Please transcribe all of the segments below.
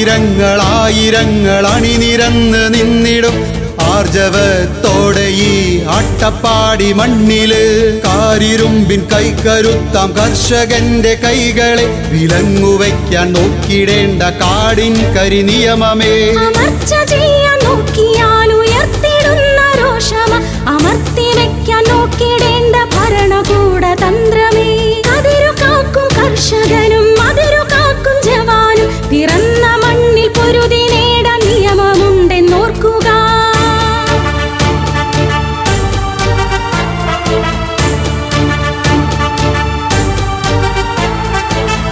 ആയിരങ്ങൾ അണിനിരന്ന് നിന്നിടും ആർജവത്തോടെ ഈ അട്ടപ്പാടി മണ്ണില് കാരിരുമ്പിൻ കൈക്കരുത്താം കർഷകന്റെ കൈകളെ വിലങ്ങുവയ്ക്കാൻ നോക്കിടേണ്ട കാടിൻ കരിനിയമമേ. അമർച്ച ചെയ്യാൻ നോക്കിയാൽ ഉയർത്തിടുന്ന രോഷമ അമർത്തി വയ്ക്കാൻ നോക്കിടേണ്ട ഭരണകൂട തന്ത്രമേ. അതിരു കാക്കും കർഷകനും അതിരു കാക്കും ജവാനും പിറന്ന മണ്ണിൽ പൊരുതി നേടാൻ നിയമമുണ്ടെന്നോർക്കുക.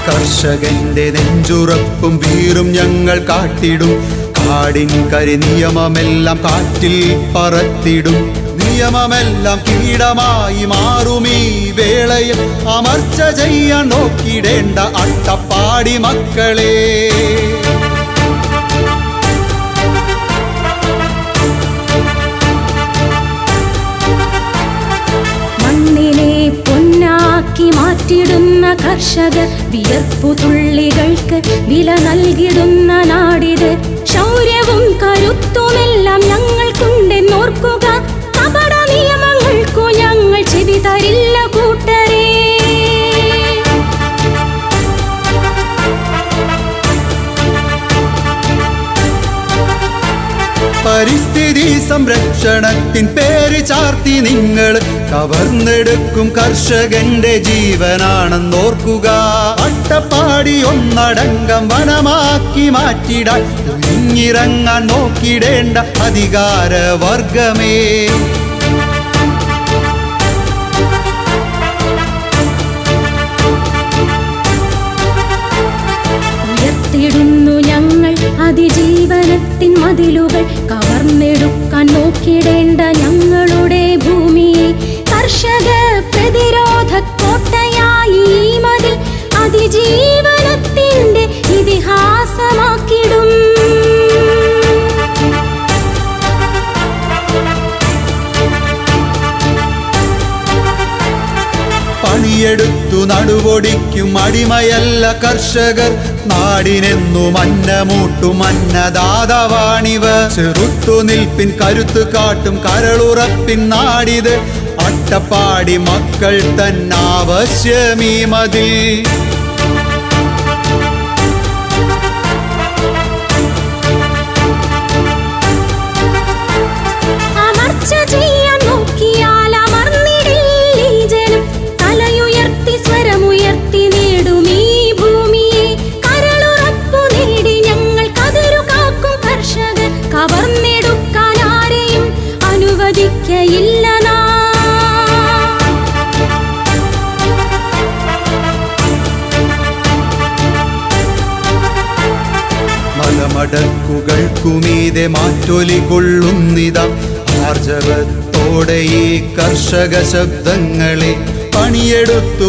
കർഷകന്റെ നെഞ്ചുറപ്പും വീറും ഞങ്ങൾ കാട്ടിടും. കാടിൻ കരിനിയമമെല്ലാം കാറ്റിൽ പറത്തിടും. നിയമമെല്ലാം കീടമായി മാറുമീ വേളയിൽ അമർച്ച ചെയ്യാൻ നോക്കിടേണ്ട അട്ടപ്പാടി മക്കളെ. മണ്ണിനെ പൊന്നാക്കി മാറ്റിടുന്ന കർഷകർ വിയർപ്പു തുള്ളികൾക്ക് വില നൽകിടുന്ന നാടിത്. ശൗര്യവും കരുത്തുമെല്ലാം ഞങ്ങൾക്കുണ്ടെന്നോർക്കുക. കപട നിയമങ്ങൾക്കു ഞങ്ങൾ ചെവി തരില്ല കൂട്ടരേ. പരിസ്ഥിതി സംരക്ഷണത്തിൻ പേര് ചാർത്തി നിങ്ങൾ കവർന്നെടുക്കും കർഷകന്റെ ജീവനാണെന്നോർക്കുക. അട്ടപ്പാടി ഒന്നടങ്കം വനമാക്കി മാറ്റിടാൻ തുനിഞ്ഞിറങ്ങാൻ നോക്കിടേണ്ട അധികാരവർഗമേ. ഉയർത്തിടുന്നു ഞങ്ങൾ അതിജീവനത്തിൻ മതിലുകൾ കവർന്നെടുക്കാൻ നോക്കിടേണ്ട ഞങ്ങളുടെ ഭൂമിയെ. കർഷക പ്രതിരോധ കോട്ടയായി ഈ മതിൽ അതിജീവനത്തിന്റെ ഇതിഹാസമാക്കിടും. പണിയെടുത്തു നടുവൊടിക്കും അടിമയല്ല കർഷകർ. നാടിനെന്നും അന്നമൂട്ടും അന്നദാതാവാണിവ. ചെറുത്തു നിൽപ്പിൻ കരുത്തു കാട്ടും കരളുറപ്പിൻ നാടിത്. അട്ടപ്പാടി മക്കൾ തന്നാവശ്യമീ മതിൽ. അമർച്ച ചെയ്യാൻ നോക്കിയാൽ അമർന്നിടില്ല ഈ ജനം. തലയുയർത്തി സ്വരമുയർത്തി നേടും ഈ ഭൂമിയെ. കരളുറപ്പു നേടി ഞങ്ങൾ കതിരു കാക്കും കർഷകർ. കവർന്നെടുക്കാൻ ആരെയും അനുവദിക്കയില്ല നാം. മലമടക്കുകൾക്കുമീതെ മാറ്റൊലി കൊള്ളുന്നിതാ ആർജവത്തോടെ ഈ കർഷക ശബ്ദങ്ങളെ.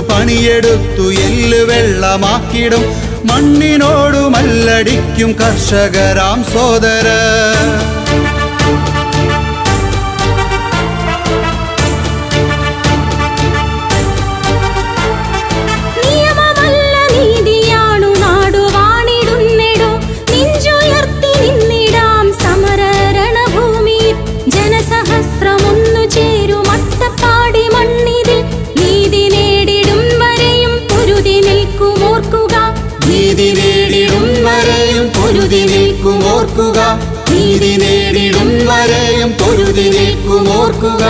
പണിയെടുത്തു എല്ല് വെള്ളമാക്കിടും മണ്ണിനോടു മല്ലടിക്കും കർഷകരാം സോദര. നിയമമല്ല നീതിയാണു നാടു വാണിടുന്നിടോ. നെഞ്ചുയർത്തി നിന്നിടാം സമരണഭൂമിയിൽ. ജനസഹസ്രമൊന്നു ചേരും അട്ടപ്പാടി മണ്ണിതിൽ. നീതി നേടിടും വരെയും പൊരുതി നിൽക്കുമോർക്കുക. നീതി നേടിടും വരെയും പൊരുതി നിൽക്കുമോർക്കുക. നീതി നേടിടും വരെയും പൊരുതി നിൽക്കുമോർക്കുക.